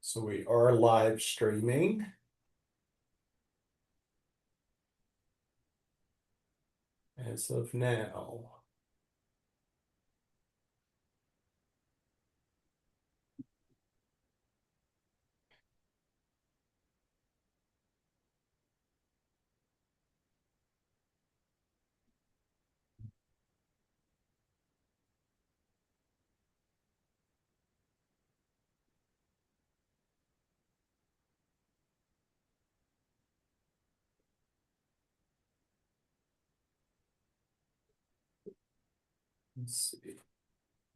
So we are live streaming. As of now. Let's see.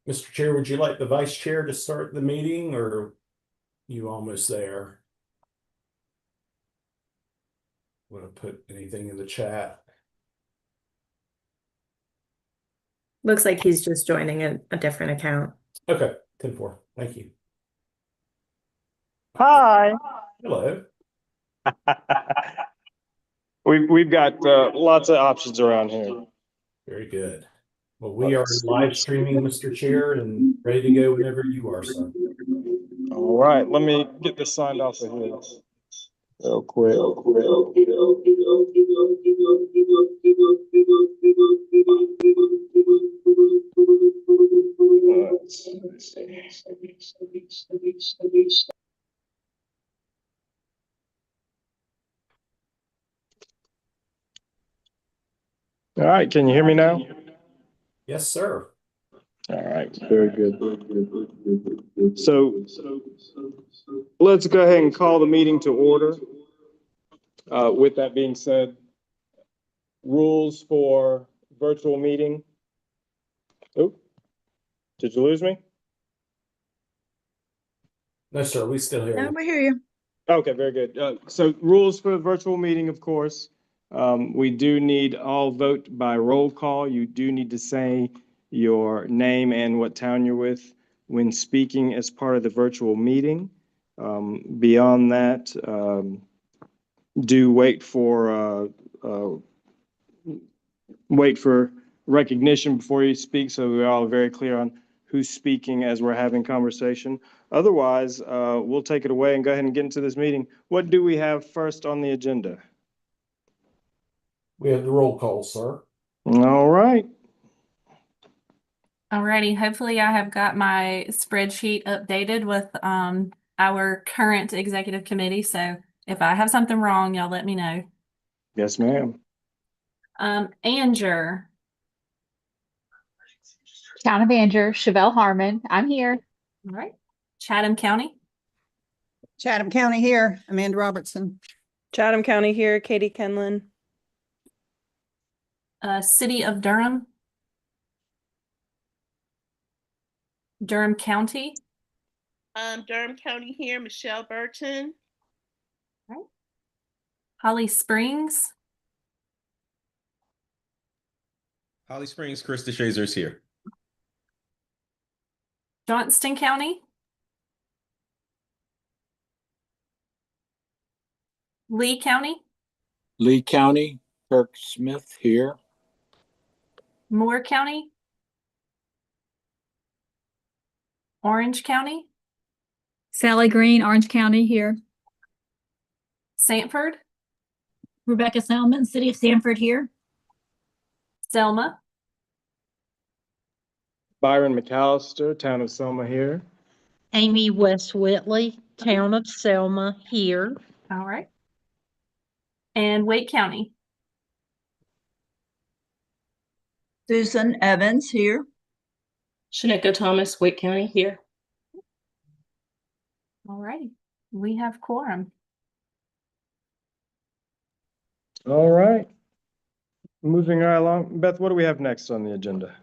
Mr. Chair, would you like the vice chair to start the meeting, or are you almost there? Want to put anything in the chat? Looks like he's just joining a different account. Okay, 10-4. Thank you. Hi. Hello. We've got lots of options around here. Very good. Well, we are live streaming, Mr. Chair, and ready to go whenever you are, sir. All right, let me get this signed off of here real quick. All right, can you hear me now? Yes, sir. All right, very good. So let's go ahead and call the meeting to order. With that being said, rules for virtual meeting. Oh, did you lose me? No, sir, we still hear you. I hear you. Okay, very good. So rules for virtual meeting, of course. We do need all vote by roll call. You do need to say your name and what town you're with when speaking as part of the virtual meeting. Beyond that, do wait for recognition before you speak, so we're all very clear on who's speaking as we're having conversation. Otherwise, we'll take it away and go ahead and get into this meeting. What do we have first on the agenda? We have the roll call, sir. All right. Alrighty, hopefully I have got my spreadsheet updated with our current executive committee. So if I have something wrong, y'all let me know. Yes, ma'am. Anger. Town of Anger, Chevelle Harmon. I'm here. All right. Chatham County. Chatham County here, Amanda Robertson. Chatham County here, Katie Kenlin. City of Durham. Durham County. Durham County here, Michelle Burton. Right. Holly Springs. Holly Springs, Krista Shazer's here. Johnston County. Lee County. Lee County, Kirk Smith here. Moore County. Orange County. Sally Green, Orange County here. Sanford. Rebecca Selman, City of Sanford here. Selma. Byron McAllister, Town of Selma here. Amy West Whitley, Town of Selma here. All right. And Wake County. Susan Evans here. Shaneka Thomas, Wake County here. All righty. We have quorum. All right. Moving right along. Beth, what do we have next on the agenda?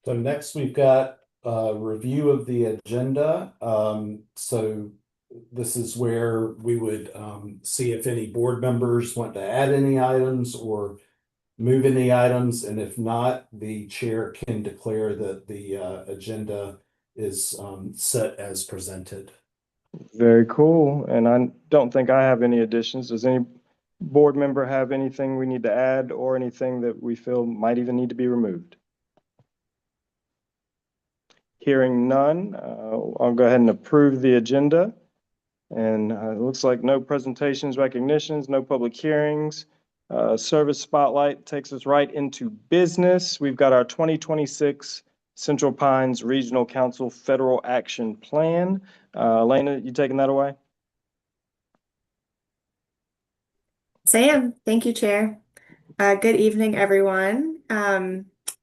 So next we've got a review of the agenda. So this is where we would see if any board members want to add any items or move any items. And if not, the chair can declare that the agenda is set as presented. Very cool. And I don't think I have any additions. Does any board member have anything we need to add or anything that we feel might even need to be removed? Hearing none, I'll go ahead and approve the agenda. And it looks like no presentations, recognitions, no public hearings. Service Spotlight takes us right into business. We've got our 2026 Central Pines Regional Council Federal Action Plan. Elena, you taking that away? Sam, thank you, Chair. Good evening, everyone.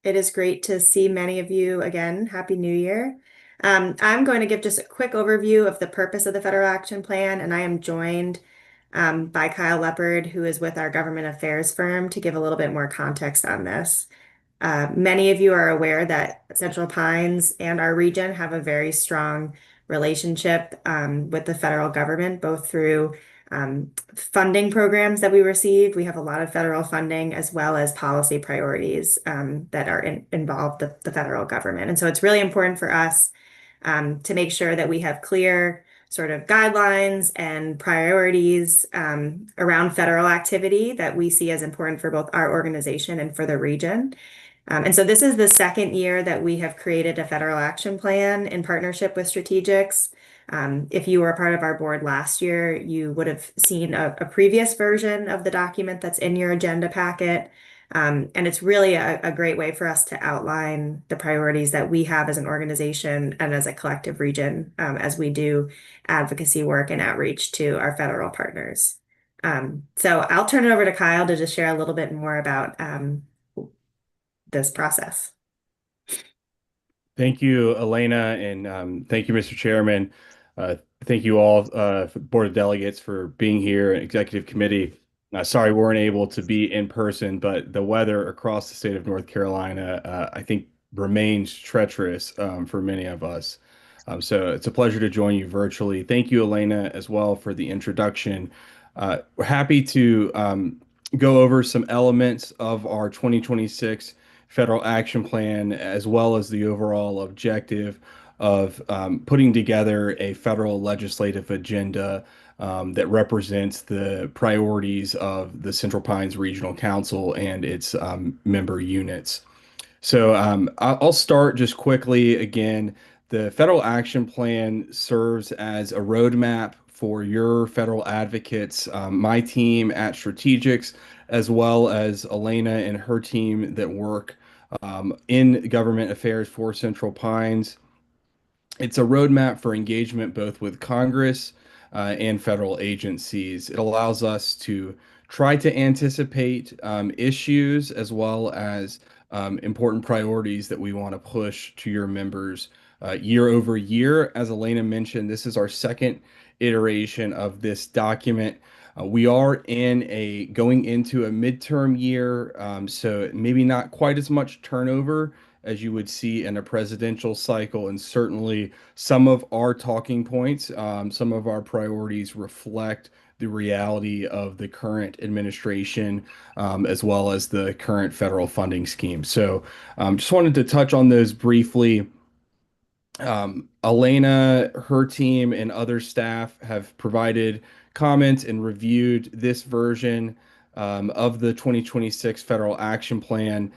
It is great to see many of you again. Happy New Year. I'm going to give just a quick overview of the purpose of the Federal Action Plan, and I am joined by Kyle Leopard, who is with our government affairs firm, to give a little bit more context on this. Many of you are aware that Central Pines and our region have a very strong relationship with the federal government, both through funding programs that we receive. We have a lot of federal funding as well as policy priorities that are involved the federal government. And so it's really important for us to make sure that we have clear sort of guidelines and priorities around federal activity that we see as important for both our organization and for the region. And so this is the second year that we have created a federal action plan in partnership with Strategics. If you were a part of our board last year, you would have seen a previous version of the document that's in your agenda packet. And it's really a great way for us to outline the priorities that we have as an organization and as a collective region as we do advocacy work and outreach to our federal partners. So I'll turn it over to Kyle to just share a little bit more about this process. Thank you, Elena, and thank you, Mr. Chairman. Thank you all, Board of Delegates, for being here, and Executive Committee. Sorry we weren't able to be in person, but the weather across the state of North Carolina, I think, remains treacherous for many of us. So it's a pleasure to join you virtually. Thank you, Elena, as well, for the introduction. We're happy to go over some elements of our 2026 Federal Action Plan, as well as the overall objective of putting together a federal legislative agenda that represents the priorities of the Central Pines Regional Council and its member units. So I'll start just quickly. Again, the Federal Action Plan serves as a roadmap for your federal advocates, my team at Strategics, as well as Elena and her team that work in government affairs for Central Pines. It's a roadmap for engagement both with Congress and federal agencies. It allows us to try to anticipate issues as well as important priorities that we want to push to your members year over year. As Elena mentioned, this is our second iteration of this document. We are going into a midterm year, so maybe not quite as much turnover as you would see in a presidential cycle, and certainly some of our talking points, some of our priorities reflect the reality of the current administration, as well as the current federal funding scheme. So just wanted to touch on those briefly. Elena, her team, and other staff have provided comments and reviewed this version of the 2026 Federal Action Plan.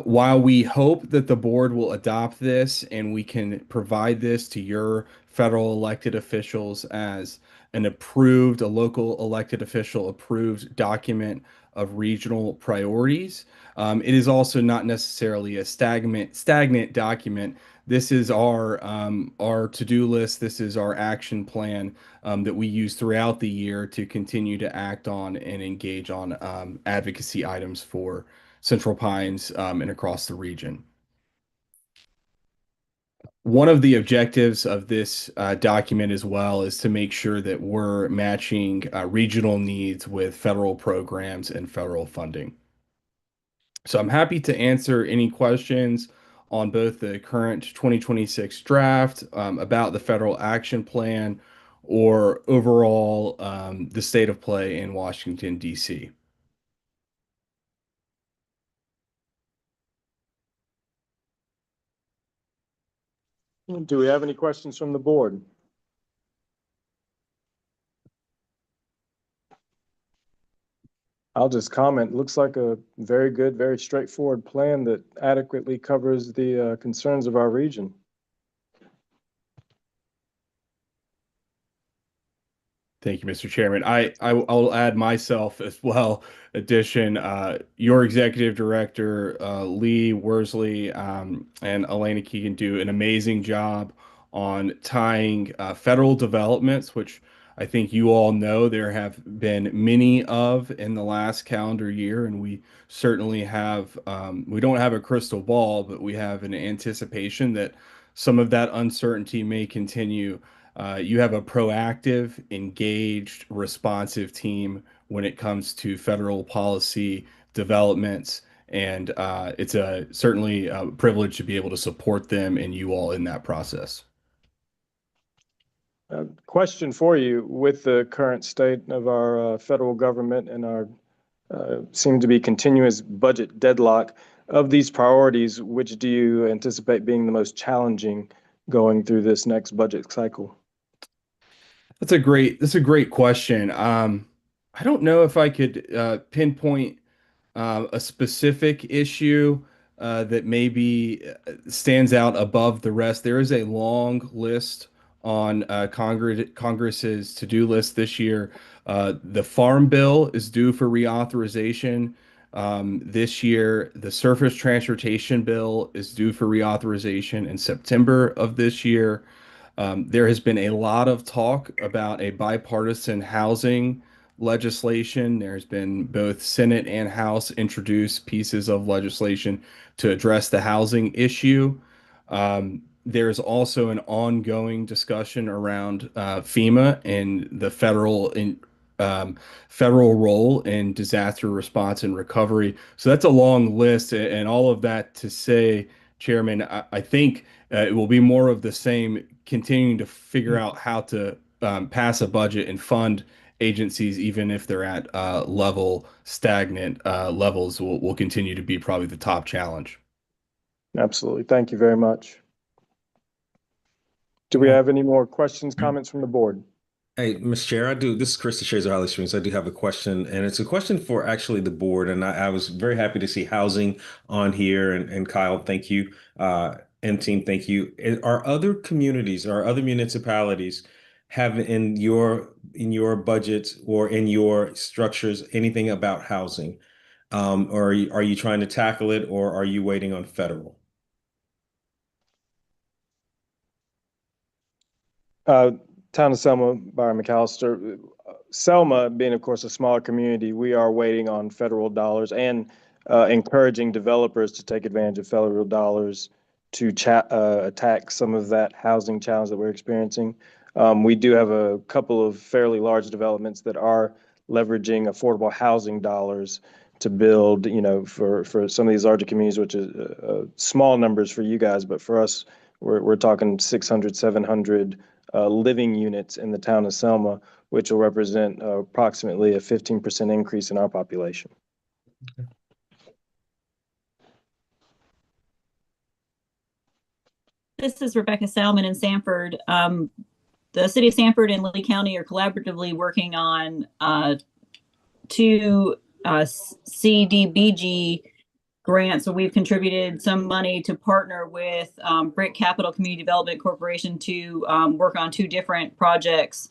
While we hope that the board will adopt this and we can provide this to your federal elected officials as a local elected official approved document of regional priorities, it is also not necessarily a stagnant document. This is our to-do list. This is our action plan that we use throughout the year to continue to act on and engage on advocacy items for Central Pines and across the region. One of the objectives of this document as well is to make sure that we're matching regional needs with federal programs and federal funding. So I'm happy to answer any questions on both the current 2026 draft about the Federal Action Plan or overall the state of play in Washington, D.C. Do we have any questions from the board? I'll just comment. Looks like a very good, very straightforward plan that adequately covers the concerns of our region. Thank you, Mr. Chairman. I'll add myself as well. Addition, your executive director, Lee Worsley, and Elena Keegan do an amazing job on tying federal developments, which I think you all know there have been many of in the last calendar year, and we certainly have. We don't have a crystal ball, but we have an anticipation that some of that uncertainty may continue. You have a proactive, engaged, responsive team when it comes to federal policy developments, and it's certainly a privilege to be able to support them and you all in that process. Question for you: with the current state of our federal government and our seem to be continuous budget deadlock, of these priorities, which do you anticipate being the most challenging going through this next budget cycle? That's a great question. I don't know if I could pinpoint a specific issue that maybe stands out above the rest. There is a long list on Congress's to-do list this year. The Farm Bill is due for reauthorization this year. The Surface Transportation Bill is due for reauthorization in September of this year. There has been a lot of talk about a bipartisan housing legislation. There's been both Senate and House introduced pieces of legislation to address the housing issue. There's also an ongoing discussion around FEMA and the federal role in disaster response and recovery. So that's a long list, and all of that to say, Chairman, I think it will be more of the same, continuing to figure out how to pass a budget and fund agencies, even if they're at stagnant levels, will continue to be probably the top challenge. Absolutely. Thank you very much. Do we have any more questions, comments from the board? Hey, Ms. Chair, this is Chris DeShazer, Holly Springs. I do have a question, and it's a question for actually the board. And I was very happy to see housing on here. And Kyle, thank you. And team, thank you. Are other communities or other municipalities have in your budgets or in your structures anything about housing? Or are you trying to tackle it, or are you waiting on federal? Town of Selma, Byron McAllister. Selma being, of course, a smaller community, we are waiting on federal dollars and encouraging developers to take advantage of federal dollars to attack some of that housing challenge that we're experiencing. We do have a couple of fairly large developments that are leveraging affordable housing dollars to build, for some of these larger communities, which is small numbers for you guys, but for us, we're talking 600, 700 living units in the town of Selma, which will represent approximately a 15% increase in our population. Okay. This is Rebecca Salmon in Sanford. The city of Sanford and Lee County are collaboratively working on two CDBG grants. So we've contributed some money to partner with Brick Capital Community Development Corporation to work on two different projects.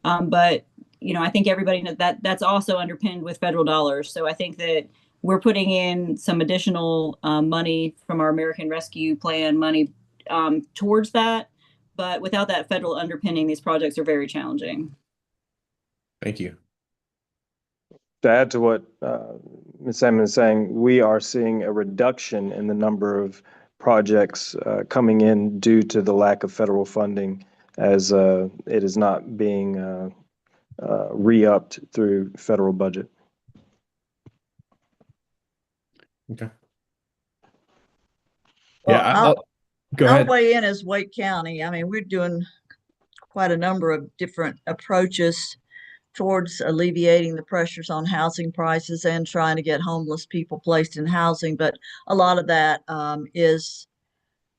But I think everybody knows that that's also underpinned with federal dollars. So I think that we're putting in some additional money from our American Rescue Plan money towards that. But without that federal underpinning, these projects are very challenging. Thank you. To add to what Ms. Salmon is saying, we are seeing a reduction in the number of projects coming in due to the lack of federal funding, as it is not being re-upped through federal budget. Okay. Yeah, go ahead. Our way in is Wake County. I mean, we're doing quite a number of different approaches towards alleviating the pressures on housing prices and trying to get homeless people placed in housing. But a lot of that is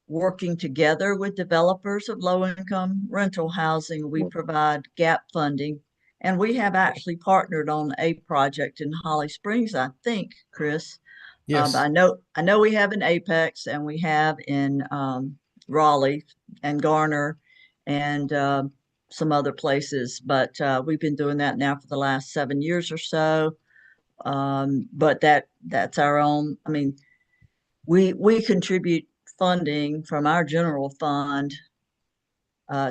working together with developers of low-income rental housing. We provide gap funding, and we have actually partnered on a project in Holly Springs, I think, Chris. Yes. I know we have in Apex, and we have in Raleigh and Garner, and some other places, but we've been doing that now for the last 7 years or so. But that's our own. I mean, we contribute funding from our general fund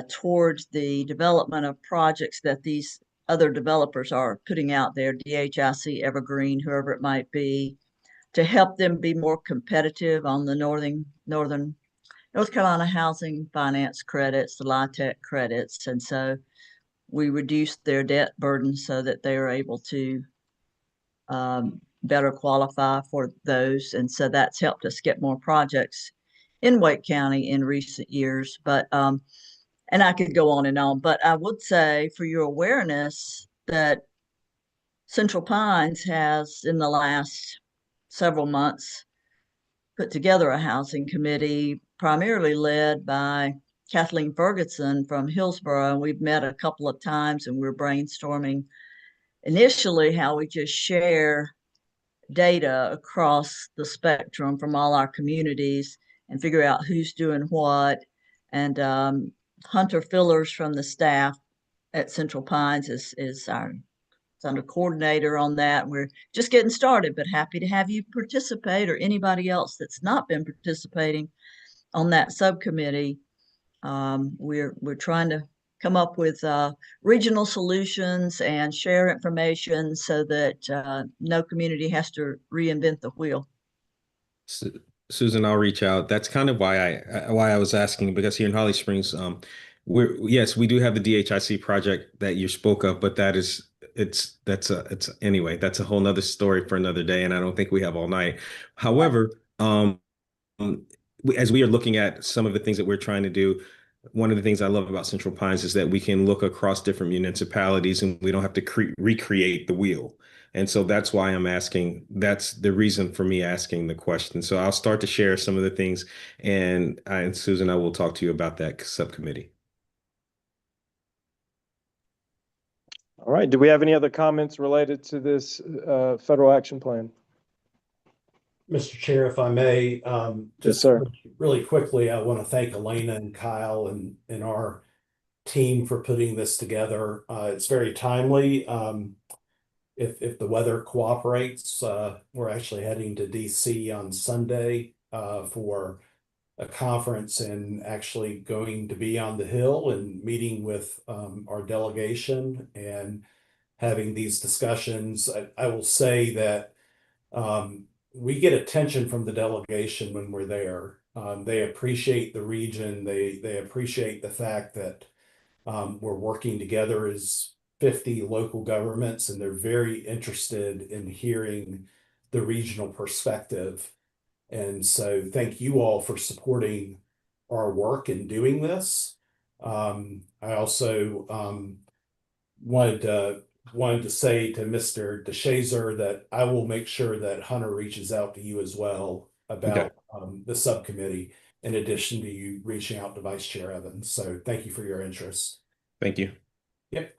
towards the development of projects that these other developers are putting out there, DHIC, Evergreen, whoever it might be, to help them be more competitive on the North Carolina housing finance credits, the LIHTC credits. And so we reduced their debt burden so that they are able to better qualify for those. And so that's helped us get more projects in Wake County in recent years. But and I could go on and on, but I would say for your awareness that Central Pines has in the last several months put together a housing committee primarily led by Kathleen Ferguson from Hillsborough. And we've met a couple of times and we're brainstorming initially how we just share data across the spectrum from all our communities and figure out who's doing what. And Hunter Fillers from the staff at Central Pines is our under coordinator on that. We're just getting started, but happy to have you participate, or anybody else that's not been participating on that subcommittee. We're trying to come up with regional solutions and share information so that no community has to reinvent the wheel. Susan, I'll reach out. That's kind of why I was asking, because here in Holly Springs, yes, we do have the DHIC project that you spoke of, but anyway, that's a whole nother story for another day, and I don't think we have all night. However, as we are looking at some of the things that we're trying to do, one of the things I love about Central Pines is that we can look across different municipalities and we don't have to recreate the wheel. And so that's why I'm asking. That's the reason for me asking the question. So I'll start to share some of the things, and Susan, I will talk to you about that subcommittee. All right. Do we have any other comments related to this federal action plan? Mr. Chair, if I may, Yes, sir. Really quickly, I want to thank Elena and Kyle and our team for putting this together. It's very timely. If the weather cooperates, we're actually heading to DC on Sunday for a conference, and actually going to be on the Hill and meeting with our delegation and having these discussions. I will say that we get attention from the delegation when we're there. They appreciate the region. They appreciate the fact that we're working together as 50 local governments, and they're very interested in hearing the regional perspective. And so thank you all for supporting our work in doing this. I also wanted to say to Mr. DeShazer that I will make sure that Hunter reaches out to you as well about the subcommittee, in addition to you reaching out to Vice Chair Evans. So thank you for your interest. Thank you. Yep.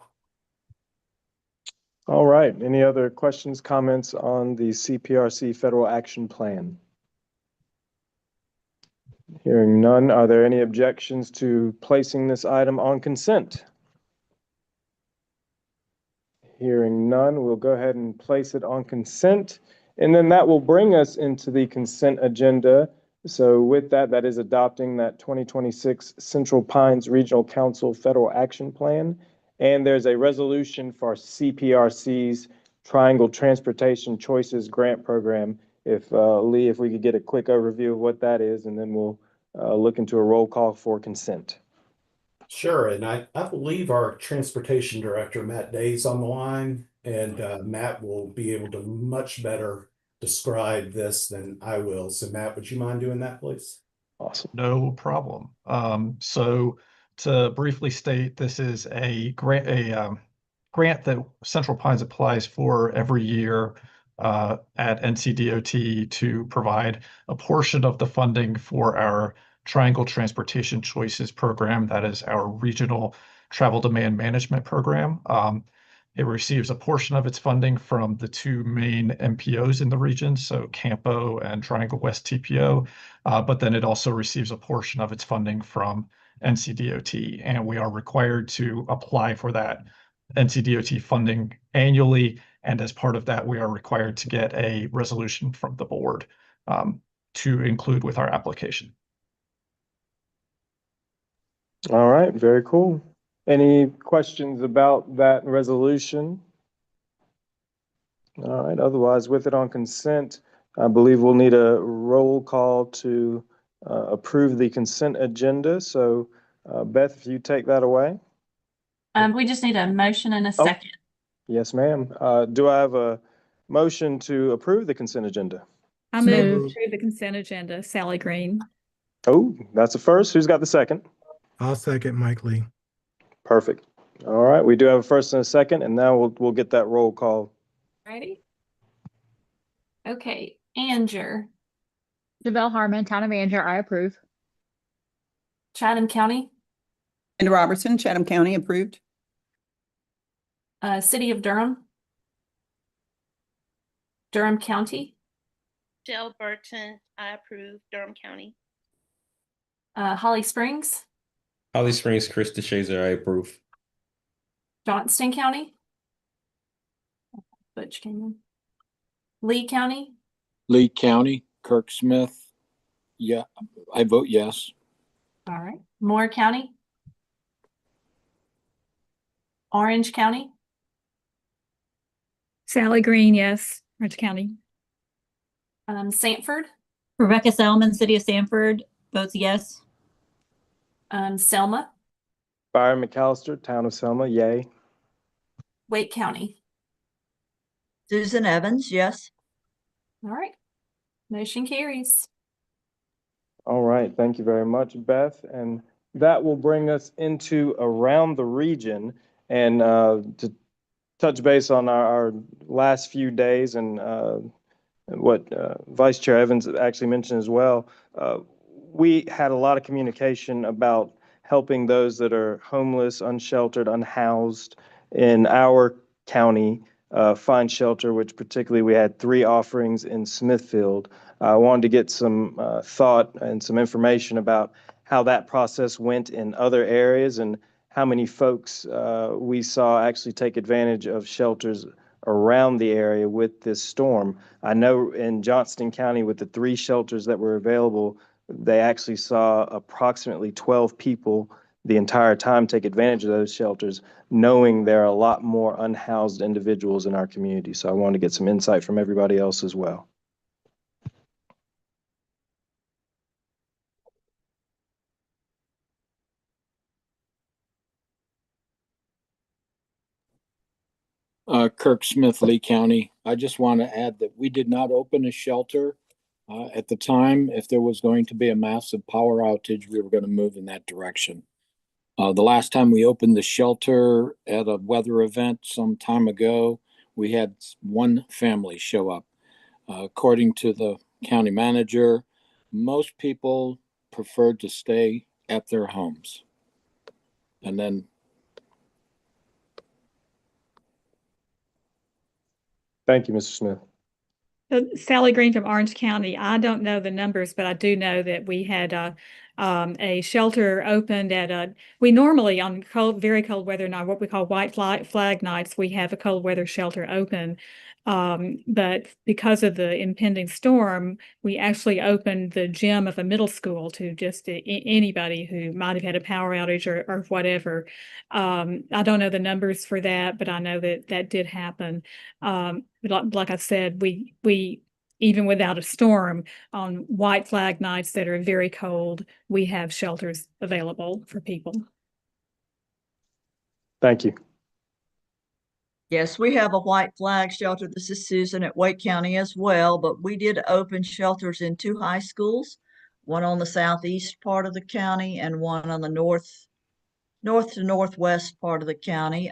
All right. Any other questions, comments on the CPRC Federal Action Plan? Hearing none, are there any objections to placing this item on consent? Hearing none, we'll go ahead and place it on consent, and then that will bring us into the consent agenda. So with that, that is adopting that 2026 Central Pines Regional Council Federal Action Plan. And there's a resolution for CPRC's Triangle Transportation Choices Grant Program. If Lee, if we could get a quick overview of what that is, and then we'll look into a roll call for consent. Sure, and I believe our Transportation Director, Matt Day's on the line, and Matt will be able to much better describe this than I will. So Matt, would you mind doing that, please? Awesome. No problem. So to briefly state, this is a grant that Central Pines applies for every year at NCDOT to provide a portion of the funding for our Triangle Transportation Choices program. That is our regional travel demand management program. It receives a portion of its funding from the two main MPOs in the region, so Campo and Triangle West TPO, but then it also receives a portion of its funding from NCDOT, and we are required to apply for that NCDOT funding annually. And as part of that, we are required to get a resolution from the board to include with our application. All right, very cool. Any questions about that resolution? All right, otherwise with it on consent, I believe we'll need a roll call to approve the consent agenda. So Beth, if you take that away. We just need a motion and a second. Yes, ma'am. Do I have a motion to approve the consent agenda? I move to approve the consent agenda. Sally Green. Oh, that's a first. Who's got the second? I'll second Mike Lee. Perfect. All right, we do have a first and a second, and now we'll get that roll call. Ready? Okay, Anger, Chevelle Harmon, Town Manager, I approve. Chatham County, And Robertson, Chatham County, approved. City of Durham, Durham County, Michelle Burton, I approve, Durham County. Holly Springs, Holly Springs, Chris DeShazer, I approve. Johnston County, Butch Canyon, Lee County, Lee County, Kirk Smith. Yeah, I vote yes. all right, Moore County, Orange County, Sally Green, yes. Orange County. Sanford, Rebecca Selman, City of Sanford, votes yes. Selma, Byron McAllister, Town of Selma, yay. Wake County. Susan Evans, yes. All right, motion carries. All right, thank you very much, Beth. And that will bring us into around the region. And to touch base on our last few days and what Vice Chair Evans actually mentioned as well, we had a lot of communication about helping those that are homeless, unsheltered, unhoused in our county find shelter, which particularly we had 3 offerings in Smithfield. I wanted to get some thought and some information about how that process went in other areas and how many folks we saw actually take advantage of shelters around the area with this storm. I know in Johnston County with the 3 shelters that were available, they actually saw approximately 12 people the entire time take advantage of those shelters, knowing there are a lot more unhoused individuals in our community. So I wanted to get some insight from everybody else as well. Kirk Smith, Lee County. I just want to add that we did not open a shelter at the time. If there was going to be a massive power outage, we were going to move in that direction. The last time we opened the shelter at a weather event some time ago, we had 1 family show up. According to the county manager, most people preferred to stay at their homes. And then Thank you, Mr. Smith. Sally Green from Orange County. I don't know the numbers, but I do know that we had a shelter opened at we normally on very cold weather night, what we call white flag nights, we have a cold weather shelter open. But because of the impending storm, we actually opened the gym of a middle school to just anybody who might have had a power outage or whatever. I don't know the numbers for that, but I know that that did happen. But like I said, we even without a storm on white flag nights that are very cold, we have shelters available for people. Thank you. Yes, we have a white flag shelter. This is Susan at Wake County as well, but we did open shelters in 2 high schools, one on the southeast part of the county and one on the north to northwest part of the county.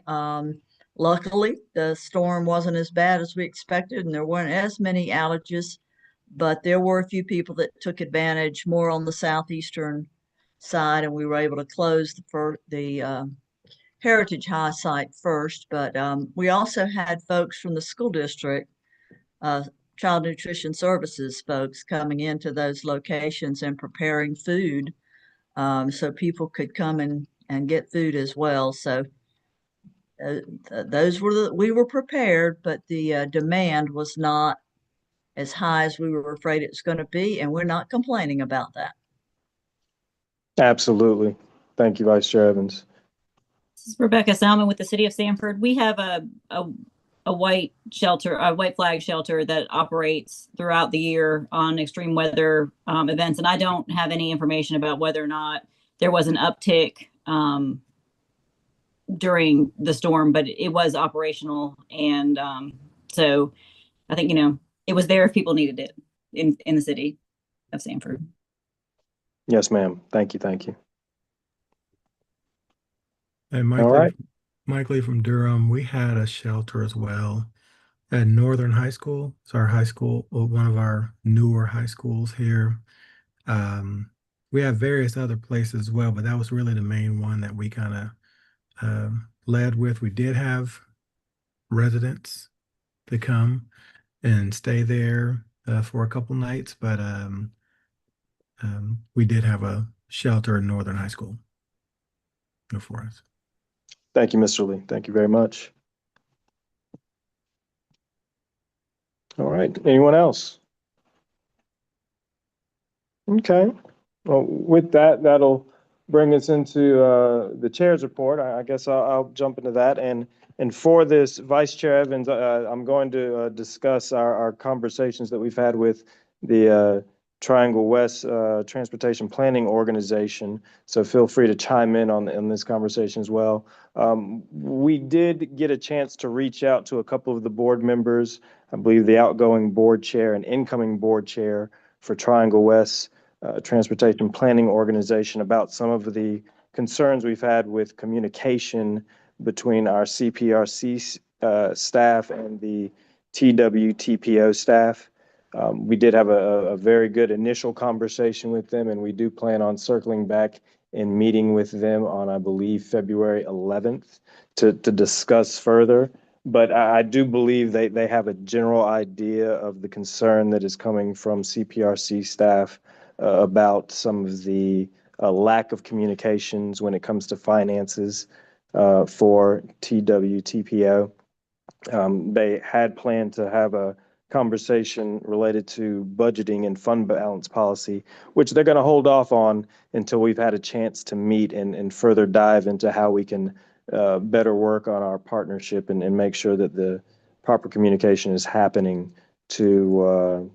Luckily, the storm wasn't as bad as we expected and there weren't as many outages, but there were a few people that took advantage more on the southeastern side, and we were able to close the Heritage High site first, but we also had folks from the school district, child nutrition services folks coming into those locations and preparing food so people could come and get food as well. So those were we were prepared, but the demand was not as high as we were afraid it was going to be, and we're not complaining about that. Absolutely. Thank you, Vice Chair Evans. This is Rebecca Salmon with the City of Sanford. We have a white shelter, a white flag shelter that operates throughout the year on extreme weather events. And I don't have any information about whether or not there was an uptick during the storm, but it was operational. And so I think, it was there if people needed it in the city of Sanford. Yes, ma'am. Thank you. Thank you. And Mike All Lee, right. Mike Lee from Durham, we had a shelter as well at Northern High School. It's our high school, one of our newer high schools here. We have various other places as well, but that was really the main one that we kind of led with. We did have residents to come and stay there for a couple nights, but we did have a shelter in Northern High School for us. Thank you, Mr. Lee. Thank you very much. All right. Anyone else? Okay. Well, with that, that'll bring us into the chair's report. I guess I'll jump into that. And for this, Vice Chair Evans, I'm going to discuss our conversations that we've had with the Triangle West Transportation Planning Organization. So feel free to chime in on this conversation as well. We did get a chance to reach out to a couple of the board members. I believe the outgoing board chair and incoming board chair for Triangle West Transportation Planning Organization about some of the concerns we've had with communication between our CPRC staff and the TWTPO staff. We did have a very good initial conversation with them, and we do plan on circling back and meeting with them on, I believe, February 11th to discuss further. But I do believe they have a general idea of the concern that is coming from CPRC staff about some of the lack of communications when it comes to finances for TWTPO. They had planned to have a conversation related to budgeting and fund balance policy, which they're going to hold off on until we've had a chance to meet and further dive into how we can better work on our partnership and make sure that the proper communication is happening to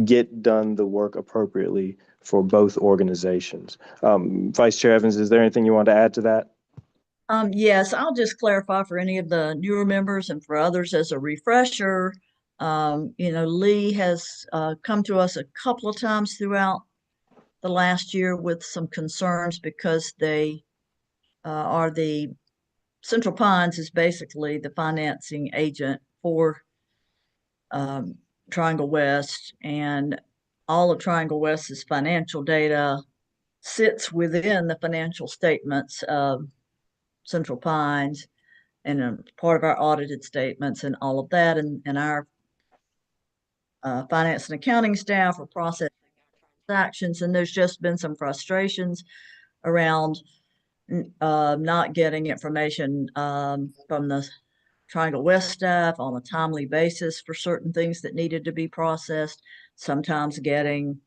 get done the work appropriately for both organizations. Vice Chair Evans, is there anything you want to add to that? Yes, I'll just clarify for any of the newer members and for others as a refresher. Lee has come to us a couple of times throughout the last year with some concerns because they are the Central Pines is basically the financing agent for Triangle West, and all of Triangle West's financial data sits within the financial statements of Central Pines and part of our audited statements and all of that. And our finance and accounting staff are processing transactions, and there's just been some frustrations around not getting information from the Triangle West staff on a timely basis for certain things that needed to be processed, sometimes getting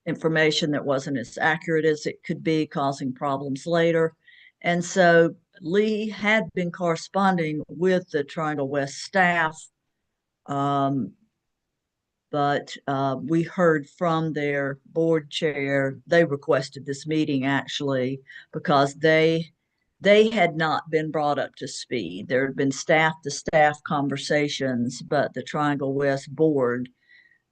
information that wasn't as accurate as it could be, causing problems later. And so Lee had been corresponding with the Triangle West staff, but we heard from their board chair. They requested this meeting actually because they had not been brought up to speed. There had been staff-to-staff conversations, but the Triangle West board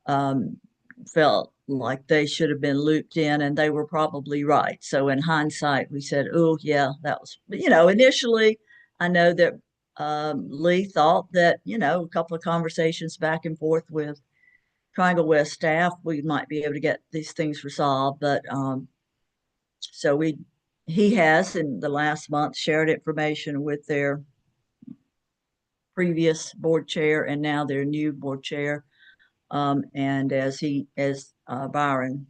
felt like they should have been looped in, and they were probably right. So in hindsight, we said, oh, yeah, that was, initially, I know that Lee thought that, a couple of conversations back and forth with Triangle West staff, we might be able to get these things resolved. But so he has in the last month shared information with their previous board chair and now their new board chair. And as Byron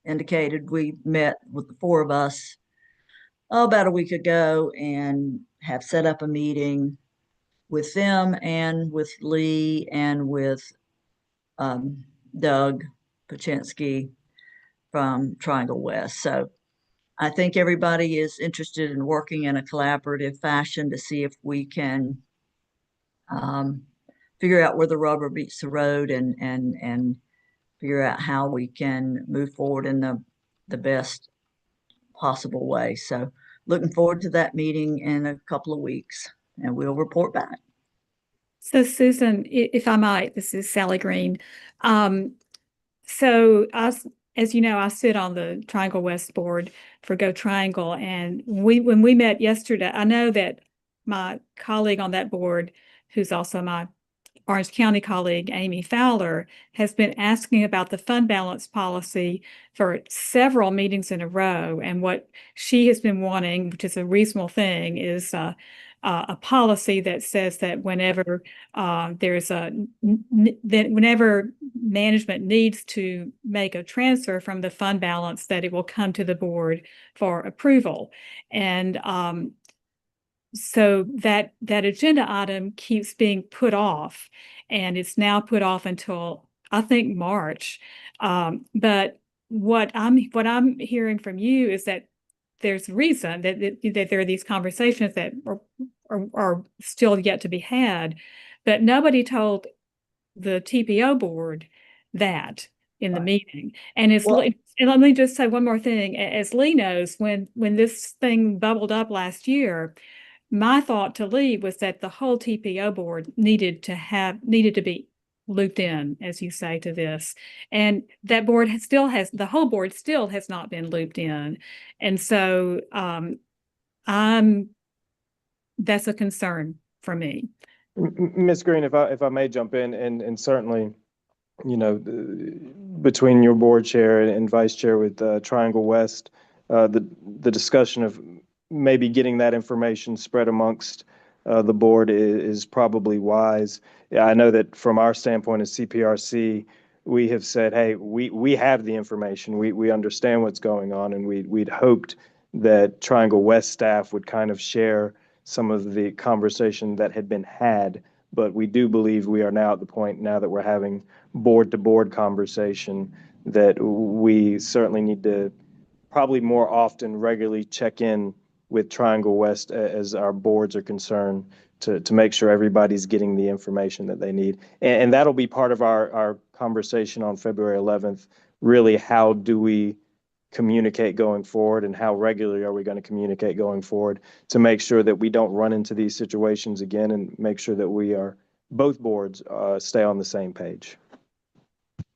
indicated, we met with the four of us about a week ago and have set up a meeting with them and with Lee and with Doug Paczynski from Triangle West. So I think everybody is interested in working in a collaborative fashion to see if we can figure out where the rubber meets the road and figure out how we can move forward in the best possible way. So looking forward to that meeting in a couple of weeks, and we'll report back. So Susan, if I might, this is Sally Green. So as you know, I sit on the Triangle West board for Go Triangle, and when we met yesterday, I know that my colleague on that board, who's also my Orange County colleague, Amy Fowler, has been asking about the fund balance policy for several meetings in a row. And what she has been wanting, which is a reasonable thing, is a policy that says that whenever whenever management needs to make a transfer from the fund balance, that it will come to the board for approval. And so that agenda item keeps being put off, and it's now put off until I think March. But what I'm hearing from you is that there's reason that there are these conversations that are still yet to be had, but nobody told the TPO board that in the meeting. And and let me just say one more thing. As Lee knows, when this thing bubbled up last year, my thought to Lee was that the whole TPO board needed to be looped in, as you say, to this. And that board the whole board still has not been looped in. And so that's a concern for me. Ms. Green, if I may jump in, and certainly, you know, between your board chair and vice chair with Triangle West, the discussion of maybe getting that information spread amongst the board is probably wise. Yeah, I know that from our standpoint as CPRC, we have said, hey, we have the information, we understand what's going on, and we'd hoped that Triangle West staff would kind of share some of the conversation that had been had. But we do believe we are now at the point, now that we're having board-to-board conversation, that we certainly need to probably more often regularly check in with Triangle West as our boards are concerned to make sure everybody's getting the information that they need. And that'll be part of our conversation on February 11th. Really, how do we communicate going forward, and how regularly are we going to communicate going forward to make sure that we don't run into these situations again, and make sure that we are, both boards stay on the same page.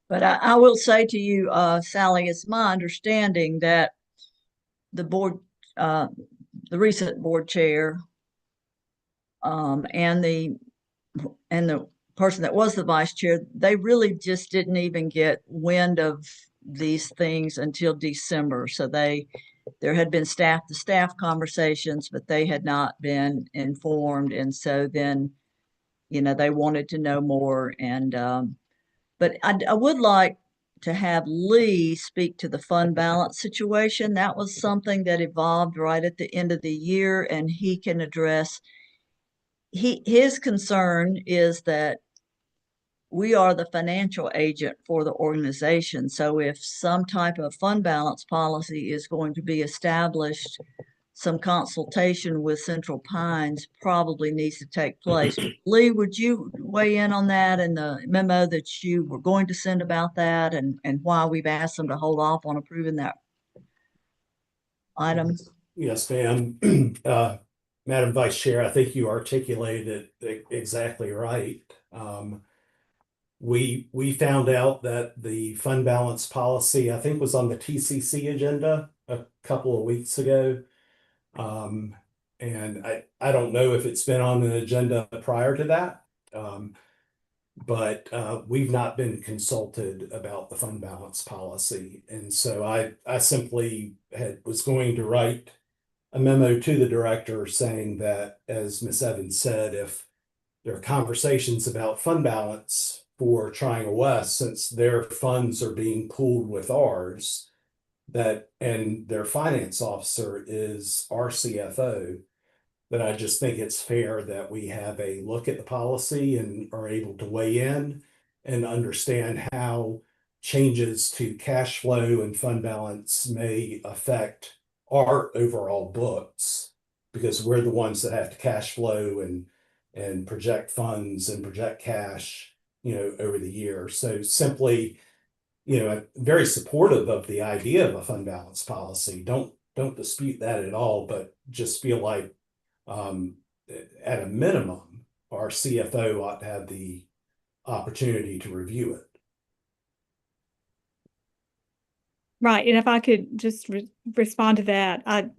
But I will say to you, Sally, it's my understanding that the board, the recent board chair, and the person that was the vice chair, they really just didn't even get wind of these things until December. So there had been staff-to-staff conversations, but they had not been informed. And so then, you know, they wanted to know more. And but I would like to have Lee speak to the fund balance situation. That was something that evolved right at the end of the year, and he can address. His concern is that we are the financial agent for the organization. So if some type of fund balance policy is going to be established, some consultation with Central Pines probably needs to take place. Lee, would you weigh in on that and the memo that you were going to send about that, and why we've asked them to hold off on approving that item? Yes, ma'am. Madam Vice Chair, I think you articulated it exactly right. We found out that the fund balance policy, I think, was on the TCC agenda a couple of weeks ago. And I don't know if it's been on an agenda prior to that. But we've not been consulted about the fund balance policy. And so I simply was going to write a memo to the director saying that, as Ms. Evans said, if there are conversations about fund balance for Triangle West, since their funds are being pooled with ours, and their finance officer is our CFO, that I just think it's fair that we have a look at the policy and are able to weigh in and understand how changes to cash flow and fund balance may affect our overall books, because we're the ones that have to cash flow and project funds and project cash, over the year. So simply, I'm very supportive of the idea of a fund balance policy. Don't dispute that at all, but just feel like um, at a minimum, our CFO ought to have the opportunity to review it. Right, and if I could just respond to that, I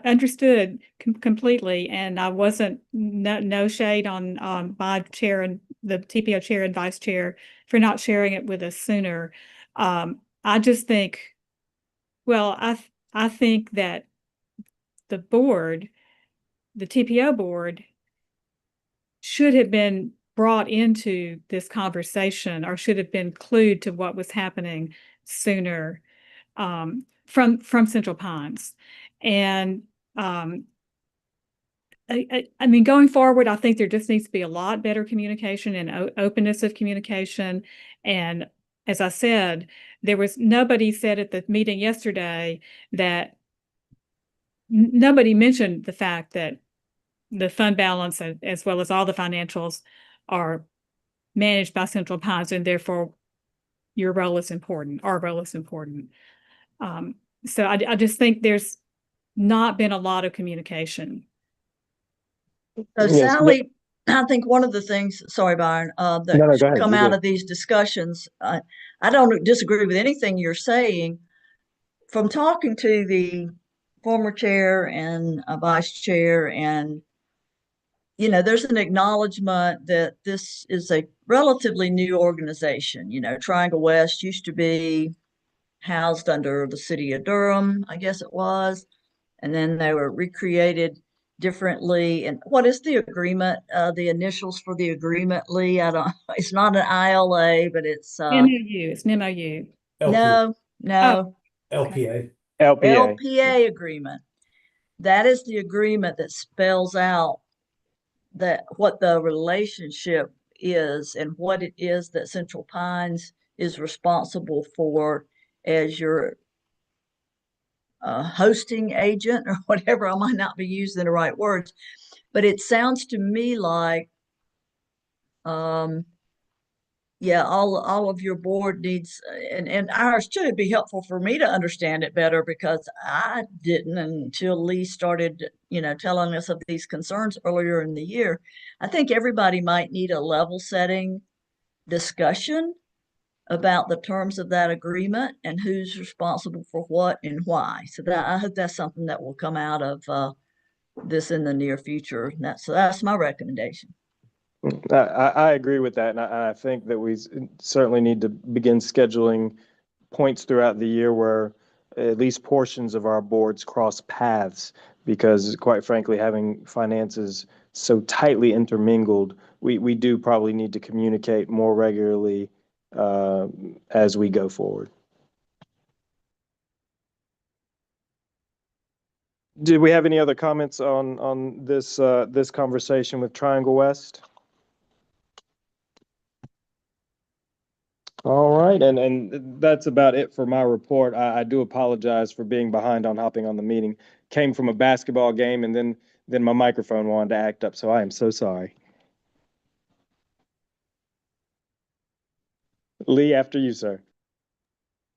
understood completely, and I wasn't no shade on my chair and the TPO chair and vice chair for not sharing it with us sooner. I just think, well, I think that the board, the TPO board, should have been brought into this conversation or should have been clued to what was happening sooner from Central Pines. And I mean, going forward, I think there just needs to be a lot better communication and openness of communication. And as I said, there was nobody said at the meeting yesterday that nobody mentioned the fact that the fund balance as well as all the financials are managed by Central Pines, and therefore your role is important, our role is important. So I just think there's not been a lot of communication. So Yes, Sally, I think one of the things, sorry, Byron, that No, go should ahead. come You're out good. of these discussions, I don't disagree with anything you're saying. From talking to the former chair and vice chair, and there's an acknowledgement that this is a relatively new organization. Triangle West used to be housed under the city of Durham, I guess it was, and then they were recreated differently. And what is the agreement? The initials for the agreement, Lee? I don't. It's not an ILA, but it's MOU. It's an MOU. no, Oh, LPA. LPA. LPA agreement. That is the agreement that spells out that what the relationship is and what it is that Central Pines is responsible for as your hosting agent or whatever. I might not be using the right words, but it sounds to me like yeah, all of your board needs, and ours too. It'd be helpful for me to understand it better, because I didn't until Lee started, telling us of these concerns earlier in the year. I think everybody might need a level setting discussion about the terms of that agreement and who's responsible for what and why. So that I hope that's something that will come out of this in the near future. So that's my recommendation. I agree with that, and I think that we certainly need to begin scheduling points throughout the year where at least portions of our boards cross paths, because quite frankly, having finances so tightly intermingled, we do probably need to communicate more regularly as we go forward. Did we have any other comments on this this conversation with Triangle West? All right, and that's about it for my report. I do apologize for being behind on hopping on the meeting. Came from a basketball game, and then my microphone wanted to act up, so I am so sorry. Lee, after you, sir.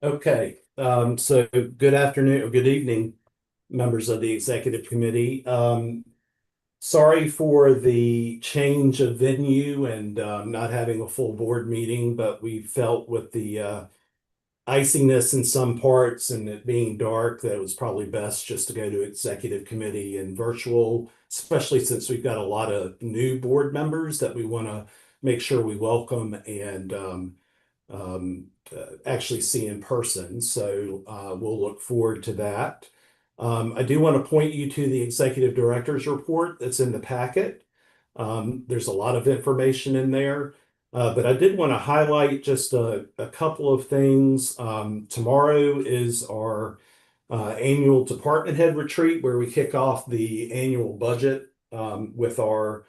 Okay, so good afternoon or good evening, members of the executive committee. Sorry for the change of venue and not having a full board meeting, but we felt with the iciness in some parts and it being dark that it was probably best just to go to executive committee and virtual, especially since we've got a lot of new board members that we want to make sure we welcome and actually see in person. So we'll look forward to that. I do want to point you to the executive director's report that's in the packet. There's a lot of information in there. But I did want to highlight just a couple of things. Tomorrow is our annual department head retreat where we kick off the annual budget with our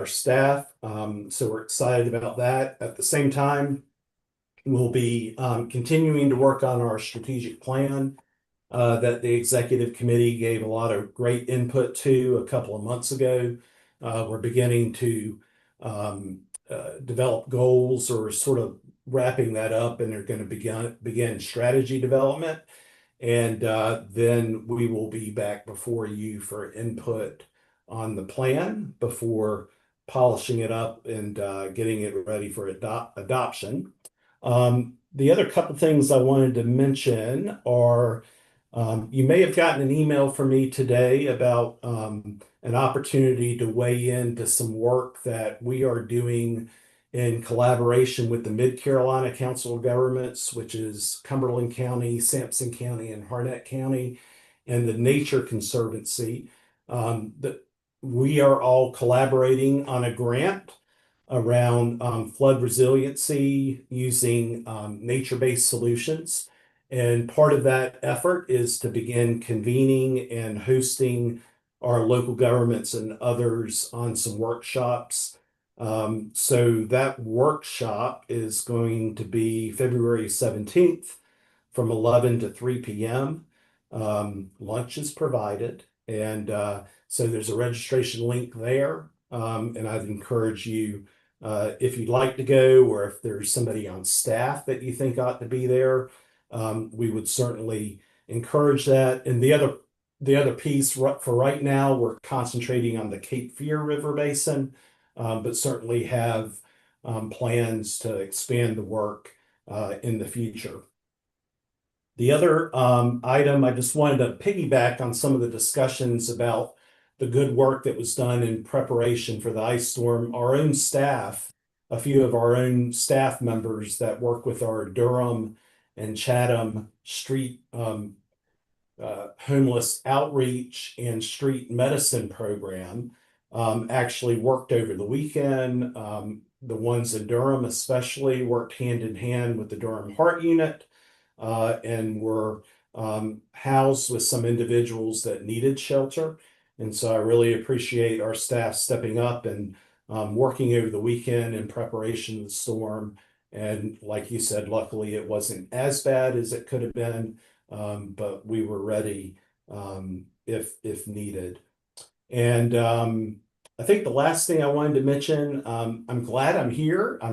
staff. So we're excited about that. At the same time, we'll be continuing to work on our strategic plan that the executive committee gave a lot of great input to a couple of months ago. We're beginning to develop goals or sort of wrapping that up, and they're going to begin strategy development. And then we will be back before you for input on the plan before polishing it up and getting it ready for adoption. The other couple things I wanted to mention are you may have gotten an email from me today about an opportunity to weigh into some work that we are doing in collaboration with the Mid-Carolina Council of Governments, which is Cumberland County, Sampson County, and Harnett County, and the Nature Conservancy. That we are all collaborating on a grant around flood resiliency using nature-based solutions. And part of that effort is to begin convening and hosting our local governments and others on some workshops. So that workshop is going to be February 17th from 11 to 3 p.m. Lunch is provided. And so there's a registration link there. And I'd encourage you, if you'd like to go, or if there's somebody on staff that you think ought to be there, we would certainly encourage that. And the other piece for right now, we're concentrating on the Cape Fear River Basin, but certainly have plans to expand the work in the future. The other item, I just wanted to piggyback on some of the discussions about the good work that was done in preparation for the ice storm. Our own staff, a few of our own staff members that work with our Durham and Chatham street homeless outreach and street medicine program actually worked over the weekend. The ones in Durham especially worked hand in hand with the Durham Heart Unit and were housed with some individuals that needed shelter. And so I really appreciate our staff stepping up and working over the weekend in preparation of the storm. And like you said, luckily it wasn't as bad as it could have been, but we were ready if needed. And I think the last thing I wanted to mention, I'm glad I'm here. I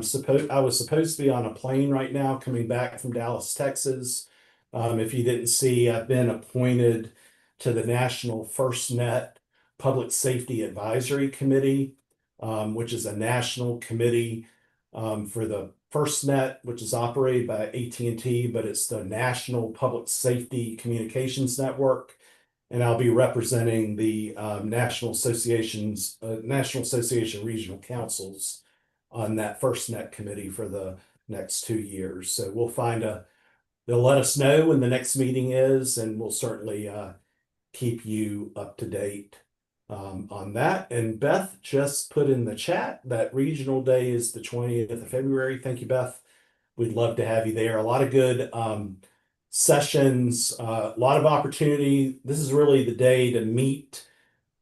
was supposed to be on a plane right now coming back from Dallas, Texas. If you didn't see, I've been appointed to the National FirstNet Public Safety Advisory Committee, which is a national committee for the FirstNet, which is operated by AT&T, but it's the National Public Safety Communications Network. And I'll be representing the National Association Regional Councils on that FirstNet committee for the next 2 years. So they'll let us know when the next meeting is, and we'll certainly keep you up to date on that. And Beth just put in the chat that Regional Day is the 20th of February. Thank you, Beth. We'd love to have you there. A lot of good sessions, a lot of opportunity. This is really the day to meet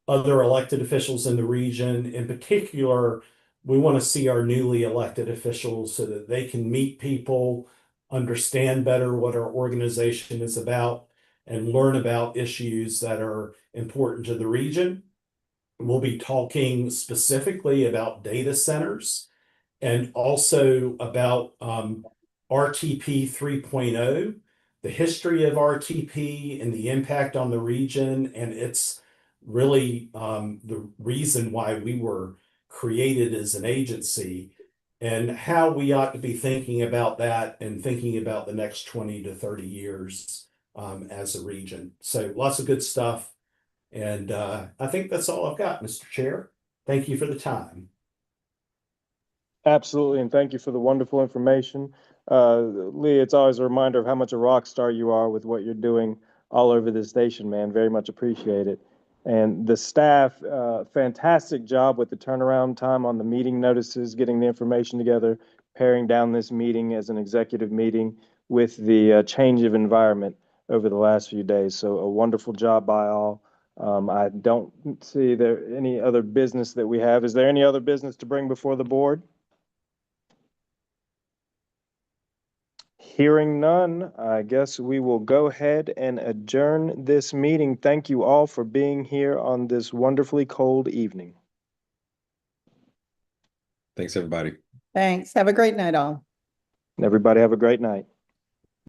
other elected officials in the region. In particular, we want to see our newly elected officials so that they can meet people, understand better what our organization is about, and learn about issues that are important to the region. We'll be talking specifically about data centers and also about RTP 3.0, the history of RTP and the impact on the region. And it's really the reason why we were created as an agency and how we ought to be thinking about that and thinking about the next 20 to 30 years as a region. So lots of good stuff. And I think that's all I've got, Mr. Chair. Thank you for the time. Absolutely, and thank you for the wonderful information. Lee, it's always a reminder of how much a rock star you are with what you're doing all over the station, man. Very much appreciate it. And the staff, fantastic job with the turnaround time on the meeting notices, getting the information together, paring down this meeting as an executive meeting with the change of environment over the last few days. So a wonderful job by all. I don't see there any other business that we have. Is there any other business to bring before the board? Hearing none, I guess we will go ahead and adjourn this meeting. Thank you all for being here on this wonderfully cold evening. Thanks, everybody. Thanks. Have a great night, all. Everybody have a great night.